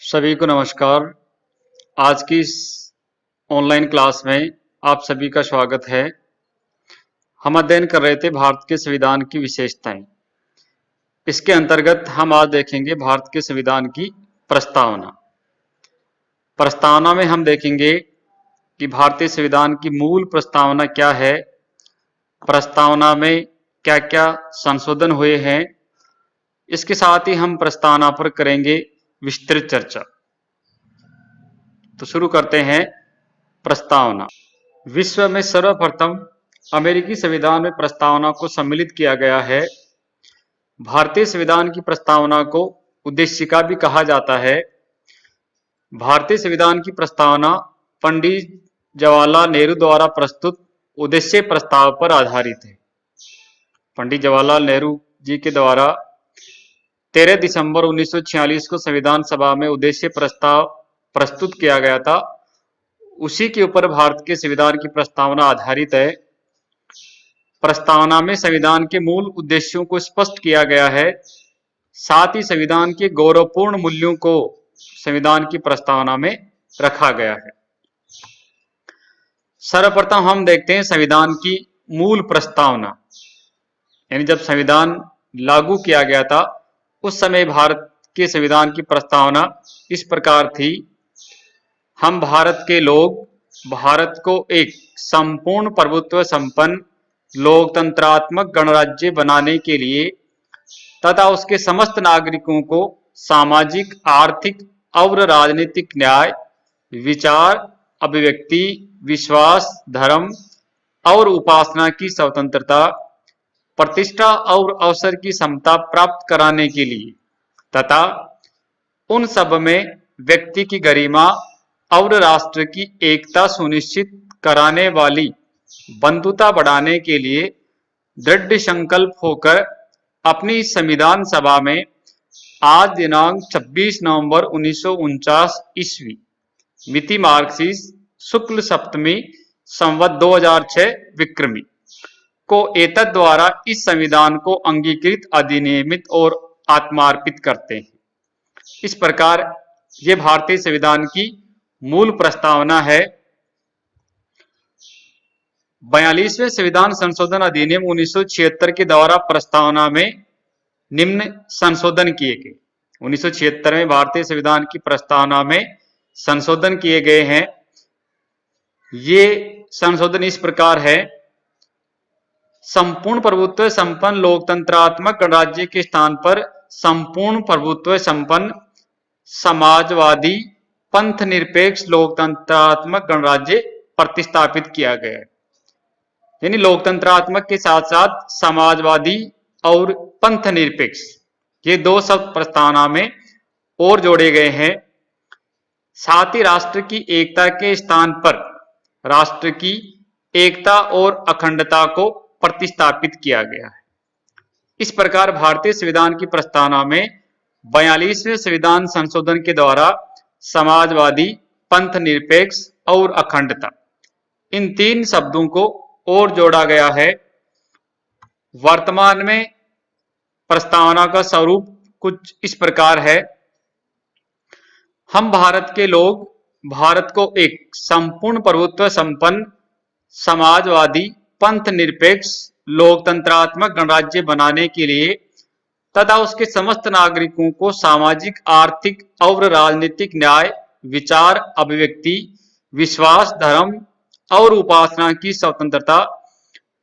सभी को नमस्कार। आज की इस ऑनलाइन क्लास में आप सभी का स्वागत है। हम अध्ययन कर रहे थे भारत के संविधान की विशेषताएं। इसके अंतर्गत हम आज देखेंगे भारत के संविधान की प्रस्तावना। प्रस्तावना में हम देखेंगे कि भारतीय संविधान की मूल प्रस्तावना क्या है, प्रस्तावना में क्या क्या संशोधन हुए हैं। इसके साथ ही हम प्रस्तावना पर करेंगे विस्तृत चर्चा। तो शुरू करते हैं। प्रस्तावना। विश्व में सर्वप्रथम अमेरिकी संविधान में प्रस्तावना को सम्मिलित किया गया है। भारतीय संविधान की प्रस्तावना को उद्देशिका भी कहा जाता है। भारतीय संविधान की प्रस्तावना पंडित जवाहरलाल नेहरू द्वारा प्रस्तुत उद्देश्य प्रस्ताव पर आधारित है। पंडित जवाहरलाल नेहरू जी के द्वारा 13 दिसंबर 1946 को संविधान सभा में उद्देश्य प्रस्ताव प्रस्तुत किया गया था। उसी के ऊपर भारत के संविधान की प्रस्तावना आधारित है। प्रस्तावना में संविधान के मूल उद्देश्यों को स्पष्ट किया गया है। साथ ही संविधान के गौरवपूर्ण मूल्यों को संविधान की प्रस्तावना में रखा गया है। सर्वप्रथम हम देखते हैं संविधान की मूल प्रस्तावना। यानी जब संविधान लागू किया गया था उस समय भारत के संविधान की प्रस्तावना इस प्रकार थी। हम भारत के लोग भारत को एक संपूर्ण प्रभुत्व संपन्न लोकतंत्रात्मक गणराज्य बनाने के लिए तथा उसके समस्त नागरिकों को सामाजिक, आर्थिक और राजनीतिक न्याय, विचार, अभिव्यक्ति, विश्वास, धर्म और उपासना की स्वतंत्रता, प्रतिष्ठा और अवसर की समता प्राप्त कराने के लिए तथा उन सब में व्यक्ति की गरिमा और राष्ट्र की एकता सुनिश्चित कराने वाली बंधुता बढ़ाने के लिए दृढ़ संकल्प होकर अपनी संविधान सभा में आज दिनांक 26 नवंबर 1949 ईस्वी मिति मार्गशीर्ष शुक्ल सप्तमी संवत 2006 विक्रमी को एतद द्वारा इस संविधान को अंगीकृत, अधिनियमित और आत्मार्पित करते हैं। इस प्रकार ये भारतीय संविधान की मूल प्रस्तावना है। 42वें संविधान संशोधन अधिनियम 1976 के द्वारा प्रस्तावना में निम्न संशोधन किए गए। 1976 में भारतीय संविधान की प्रस्तावना में संशोधन किए गए हैं। ये संशोधन इस प्रकार है। संपूर्ण प्रभुत्व संपन्न लोकतंत्रात्मक गणराज्य के स्थान पर संपूर्ण प्रभुत्व संपन्न समाजवादी पंथ निरपेक्ष लोकतंत्रात्मक गणराज्य प्रतिस्थापित किया गया है। यानी लोकतंत्रात्मक के साथ साथ समाजवादी और पंथ निरपेक्ष ये दो शब्द प्रस्तावना में और जोड़े गए हैं। साथ ही राष्ट्र की एकता के स्थान पर राष्ट्र की एकता और अखंडता को प्रतिस्थापित किया गया है। इस प्रकार भारतीय संविधान की प्रस्तावना में 42वें संविधान संशोधन के द्वारा समाजवादी, पंथ निरपेक्ष और अखंडता इन तीन शब्दों को और जोड़ा गया है। वर्तमान में प्रस्तावना का स्वरूप कुछ इस प्रकार है। हम भारत के लोग भारत को एक संपूर्ण प्रभुत्व संपन्न समाजवादी पंथ निरपेक्ष लोकतंत्रात्मक गणराज्य बनाने के लिए तथा उसके समस्त नागरिकों को सामाजिक, आर्थिक और राजनीतिक न्याय, विचार, अभिव्यक्ति, विश्वास, धर्म और उपासना की स्वतंत्रता,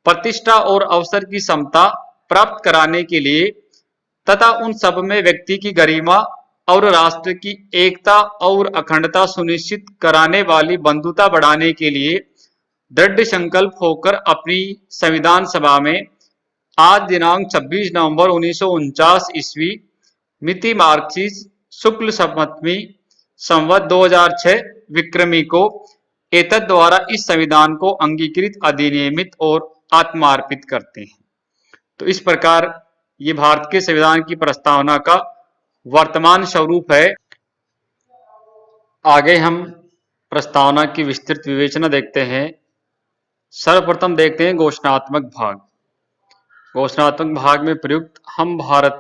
प्रतिष्ठा और अवसर की समता प्राप्त कराने के लिए तथा उन सब में व्यक्ति की गरिमा और राष्ट्र की एकता और अखंडता सुनिश्चित कराने वाली बंधुता बढ़ाने के लिए दृढ़ संकल्प होकर अपनी संविधान सभा में आज दिनांक 26 नवंबर 1949 ईस्वी मिति मार्गशीर्ष शुक्ल सप्तमी संवत 2006 विक्रमी को एतद द्वारा इस संविधान को अंगीकृत, अधिनियमित और आत्मार्पित करते हैं। तो इस प्रकार ये भारत के संविधान की प्रस्तावना का वर्तमान स्वरूप है। आगे हम प्रस्तावना की विस्तृत विवेचना देखते हैं। सर्वप्रथम देखते हैं घोषणात्मक भाग। घोषणात्मक भाग में प्रयुक्त हम भारत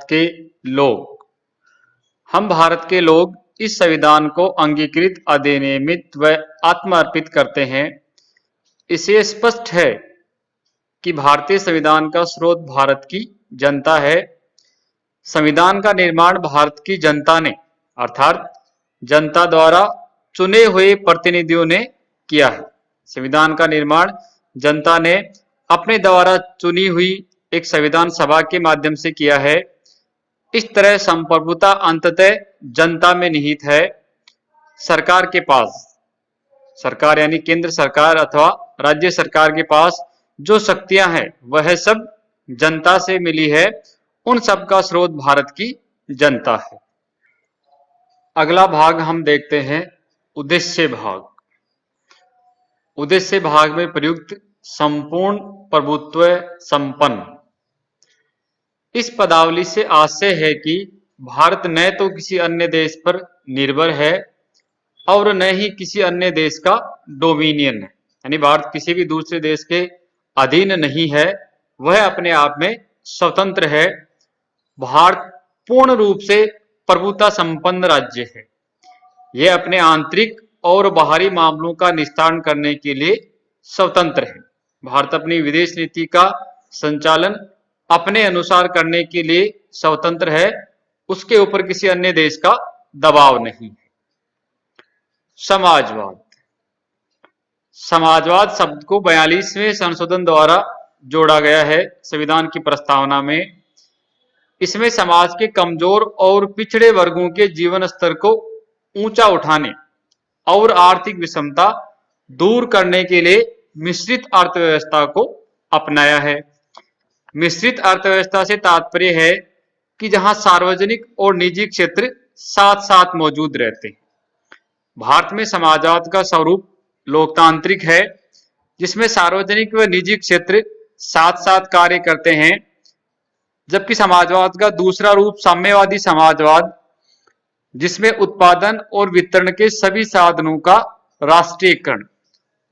के लोग इस संविधान को अंगीकृत, अधिनियमित व आत्मार्पित करते हैं। इसे स्पष्ट है कि भारतीय संविधान का स्रोत भारत की जनता है। संविधान का निर्माण भारत की जनता ने अर्थात जनता द्वारा चुने हुए प्रतिनिधियों ने किया है। संविधान का निर्माण जनता ने अपने द्वारा चुनी हुई एक संविधान सभा के माध्यम से किया है। इस तरह संप्रभुता अंततः जनता में निहित है। सरकार के पास, सरकार यानी केंद्र सरकार अथवा राज्य सरकार के पास जो शक्तियां हैं वह सब जनता से मिली है। उन सब का स्रोत भारत की जनता है। अगला भाग हम देखते हैं उद्देश्य भाग। उद्देश्य भाग में प्रयुक्त संपूर्ण प्रभुत्व संपन्न। इस पदावली से आशय है कि भारत न तो किसी अन्य देश पर निर्भर है और न ही किसी अन्य देश का डोमिनियन है, यानी भारत किसी भी दूसरे देश के अधीन नहीं है, वह अपने आप में स्वतंत्र है। भारत पूर्ण रूप से प्रभुता संपन्न राज्य है। यह अपने आंतरिक और बाहरी मामलों का निस्तारण करने के लिए स्वतंत्र है। भारत अपनी विदेश नीति का संचालन अपने अनुसार करने के लिए स्वतंत्र है। उसके ऊपर किसी अन्य देश का दबाव नहीं है। समाजवाद। समाजवाद शब्द को 42वें संशोधन द्वारा जोड़ा गया है संविधान की प्रस्तावना में। इसमें समाज के कमजोर और पिछड़े वर्गों के जीवन स्तर को ऊंचा उठाने और आर्थिक विषमता दूर करने के लिए मिश्रित अर्थव्यवस्था को अपनाया है। मिश्रित अर्थव्यवस्था से तात्पर्य है कि जहां सार्वजनिक और निजी क्षेत्र साथ साथ मौजूद रहते हैं। भारत में समाजवाद का स्वरूप लोकतांत्रिक है, जिसमें सार्वजनिक व निजी क्षेत्र साथ साथ कार्य करते हैं, जबकि समाजवाद का दूसरा रूप साम्यवादी समाजवाद, जिसमें उत्पादन और वितरण के सभी साधनों का राष्ट्रीयकरण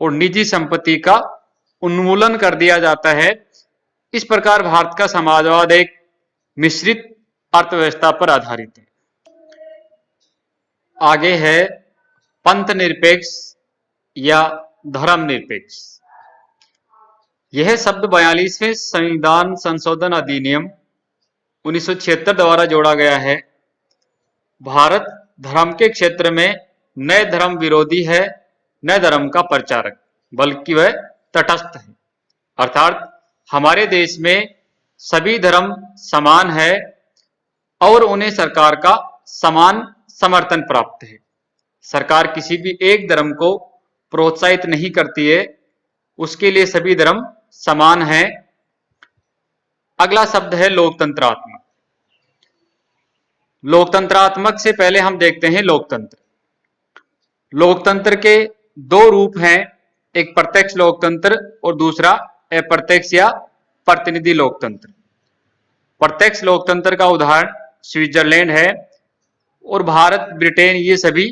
और निजी संपत्ति का उन्मूलन कर दिया जाता है। इस प्रकार भारत का समाजवाद एक मिश्रित अर्थव्यवस्था पर आधारित है। आगे है पंथ निरपेक्ष या धर्म निरपेक्ष। यह शब्द 42वें संविधान संशोधन अधिनियम 1976 द्वारा जोड़ा गया है। भारत धर्म के क्षेत्र में न धर्म विरोधी है न धर्म का प्रचारक, बल्कि वह तटस्थ है। अर्थात हमारे देश में सभी धर्म समान है और उन्हें सरकार का समान समर्थन प्राप्त है। सरकार किसी भी एक धर्म को प्रोत्साहित नहीं करती है, उसके लिए सभी धर्म समान हैं। अगला शब्द है लोकतंत्रात्मक। लोकतंत्रात्मक से पहले हम देखते हैं लोकतंत्र। लोकतंत्र के दो रूप हैं, एक प्रत्यक्ष लोकतंत्र और दूसरा अप्रत्यक्ष या प्रतिनिधि लोकतंत्र। प्रत्यक्ष लोकतंत्र का उदाहरण स्विट्जरलैंड है और भारत, ब्रिटेन, ये सभी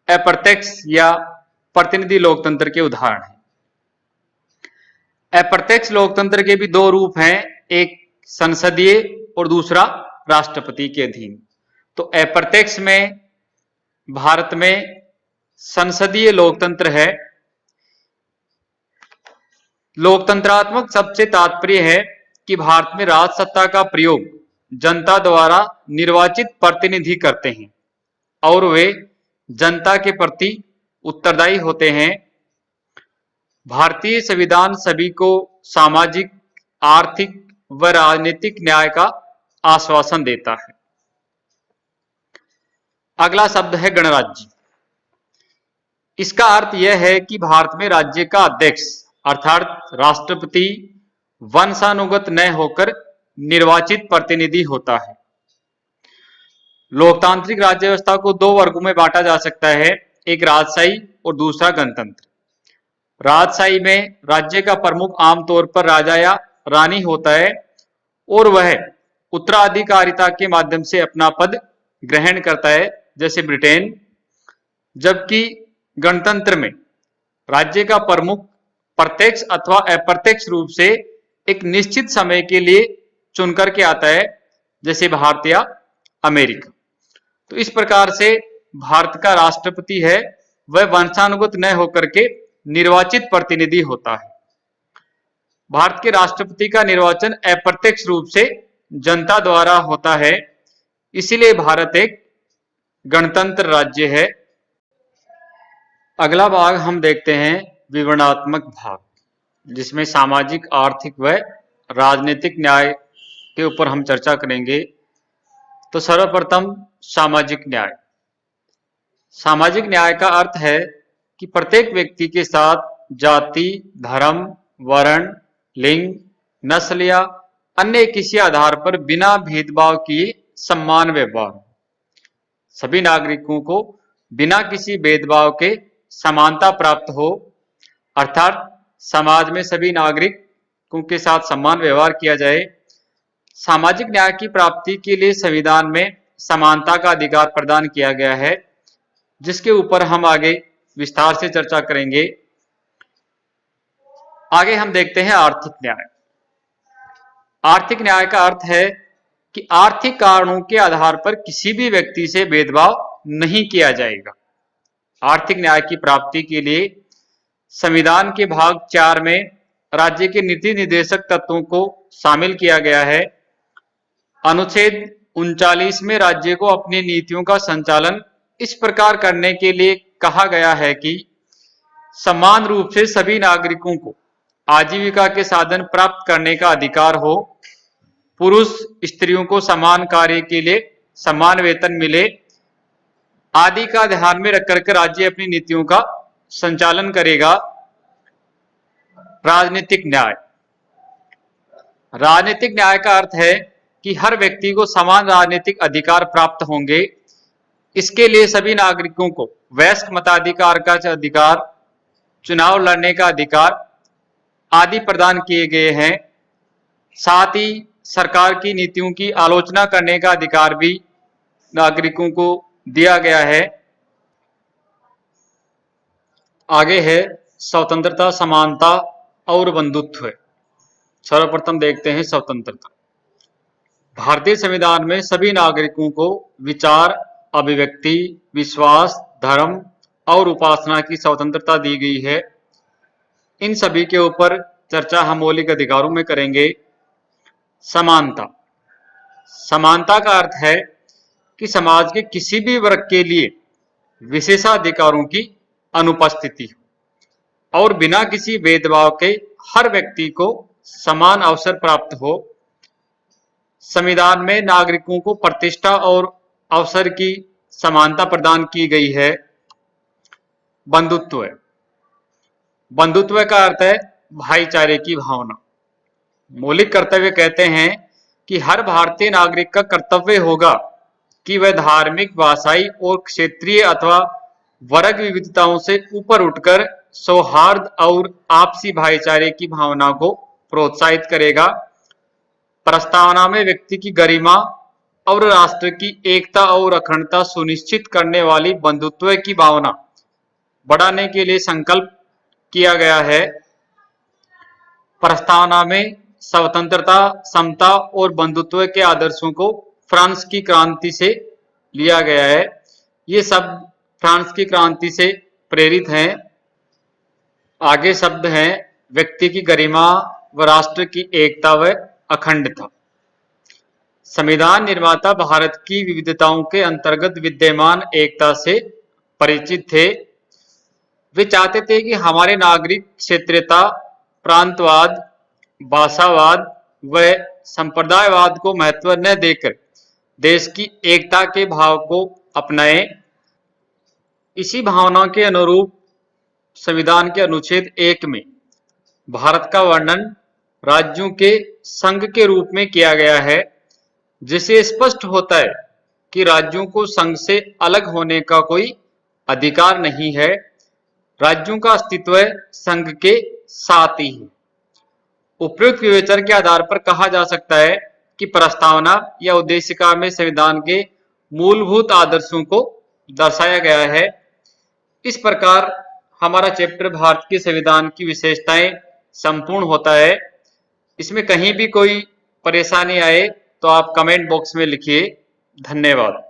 अप्रत्यक्ष या प्रतिनिधि लोकतंत्र के उदाहरण हैं। अप्रत्यक्ष लोकतंत्र के भी दो रूप हैं, एक संसदीय और दूसरा राष्ट्रपति के अधीन। तो अप्रत्यक्ष में भारत में संसदीय लोकतंत्र है। लोकतंत्रात्मक शब्द से तात्पर्य है कि भारत में राज सत्ता का प्रयोग जनता द्वारा निर्वाचित प्रतिनिधि करते हैं और वे जनता के प्रति उत्तरदायी होते हैं। भारतीय संविधान सभी को सामाजिक, आर्थिक व राजनीतिक न्याय का आश्वासन देता है। अगला शब्द है गणराज्य। इसका अर्थ यह है कि भारत में राज्य का अध्यक्ष अर्थात राष्ट्रपति वंशानुगत न होकर निर्वाचित प्रतिनिधि होता है। लोकतांत्रिक राज्य व्यवस्था को दो वर्गों में बांटा जा सकता है, एक राजशाही और दूसरा गणतंत्र। राजशाही में राज्य का प्रमुख आमतौर पर राजा या रानी होता है और वह उत्तराधिकारिता के माध्यम से अपना पद ग्रहण करता है, जैसे ब्रिटेन। जबकि गणतंत्र में राज्य का प्रमुख प्रत्यक्ष अथवा अप्रत्यक्ष रूप से एक निश्चित समय के लिए चुनकर के आता है, जैसे भारत या अमेरिका। तो इस प्रकार से भारत का राष्ट्रपति है वह वंशानुगत न होकर के निर्वाचित प्रतिनिधि होता है। भारत के राष्ट्रपति का निर्वाचन अप्रत्यक्ष रूप से जनता द्वारा होता है, इसीलिए भारत एक गणतंत्र राज्य है। अगला भाग हम देखते हैं विवरणात्मक भाग, जिसमें सामाजिक, आर्थिक व राजनीतिक न्याय के ऊपर हम चर्चा करेंगे। तो सर्वप्रथम सामाजिक न्याय। सामाजिक न्याय का अर्थ है कि प्रत्येक व्यक्ति के साथ जाति, धर्म, वर्ण, लिंग, नस्ल या अन्य किसी आधार पर बिना भेदभाव किए समान व्यवहार। सभी नागरिकों को बिना किसी भेदभाव के समानता प्राप्त हो, अर्थात समाज में सभी नागरिकों के साथ समान व्यवहार किया जाए। सामाजिक न्याय की प्राप्ति के लिए संविधान में समानता का अधिकार प्रदान किया गया है, जिसके ऊपर हम आगे विस्तार से चर्चा करेंगे। आगे हम देखते हैं आर्थिक न्याय। आर्थिक न्याय का अर्थ है कि आर्थिक कारणों के आधार पर किसी भी व्यक्ति से भेदभाव नहीं किया जाएगा। आर्थिक न्याय की प्राप्ति के लिए संविधान के भाग 4 में राज्य के नीति निर्देशक तत्वों को शामिल किया गया है। अनुच्छेद 39 में राज्य को अपनी नीतियों का संचालन इस प्रकार करने के लिए कहा गया है कि समान रूप से सभी नागरिकों को आजीविका के साधन प्राप्त करने का अधिकार हो, पुरुष स्त्रियों को समान कार्य के लिए समान वेतन मिले आदि का ध्यान में रखकर के राज्य अपनी नीतियों का संचालन करेगा। राजनीतिक न्याय। राजनीतिक न्याय का अर्थ है कि हर व्यक्ति को समान राजनीतिक अधिकार प्राप्त होंगे। इसके लिए सभी नागरिकों को वयस्क मताधिकार का अधिकार, चुनाव लड़ने का अधिकार आदि प्रदान किए गए हैं। साथ ही सरकार की नीतियों की आलोचना करने का अधिकार भी नागरिकों को दिया गया है। आगे है स्वतंत्रता, समानता और बंधुत्व। सर्वप्रथम देखते हैं स्वतंत्रता। भारतीय संविधान में सभी नागरिकों को विचार, अभिव्यक्ति, विश्वास, धर्म और उपासना की स्वतंत्रता दी गई है। इन सभी के ऊपर चर्चा हम मौलिक अधिकारों में करेंगे। समानता। समानता का अर्थ है कि समाज के किसी भी वर्ग के लिए विशेषाधिकारों की अनुपस्थिति हो और बिना किसी भेदभाव के हर व्यक्ति को समान अवसर प्राप्त हो। संविधान में नागरिकों को प्रतिष्ठा और अवसर की समानता प्रदान की गई है। बंधुत्व। बंधुत्व का अर्थ है भाईचारे की भावना। मौलिक कर्तव्य कहते हैं कि हर भारतीय नागरिक का कर्तव्य होगा कि वह धार्मिक, भाषाई और क्षेत्रीय अथवा वर्ग विविधताओं से ऊपर उठकर सौहार्द और आपसी भाईचारे की भावना को प्रोत्साहित करेगा। प्रस्तावना में व्यक्ति की गरिमा और राष्ट्र की एकता और अखंडता सुनिश्चित करने वाली बंधुत्व की भावना बढ़ाने के लिए संकल्प किया गया है। प्रस्तावना में स्वतंत्रता, समता और बंधुत्व के आदर्शों को फ्रांस की क्रांति से लिया गया है। ये सब फ्रांस की क्रांति से प्रेरित हैं। आगे शब्द हैं व्यक्ति की गरिमा व राष्ट्र की एकता व अखंडता। संविधान निर्माता भारत की विविधताओं के अंतर्गत विद्यमान एकता से परिचित थे। वे चाहते थे कि हमारे नागरिक क्षेत्रीयता, प्रांतवाद, भाषावाद व संप्रदायवाद को महत्व न देकर देश की एकता के भाव को अपनाएं। इसी भावना के अनुरूप संविधान के अनुच्छेद 1 में भारत का वर्णन राज्यों के संघ के रूप में किया गया है, जिससे स्पष्ट होता है कि राज्यों को संघ से अलग होने का कोई अधिकार नहीं है। राज्यों का अस्तित्व संघ के साथ ही है। उपयुक्त विवेचन के आधार पर कहा जा सकता है कि प्रस्तावना या उद्देशिका में संविधान के मूलभूत आदर्शों को दर्शाया गया है। इस प्रकार हमारा चैप्टर भारत के संविधान की विशेषताएं संपूर्ण होता है। इसमें कहीं भी कोई परेशानी आए तो आप कमेंट बॉक्स में लिखिए। धन्यवाद।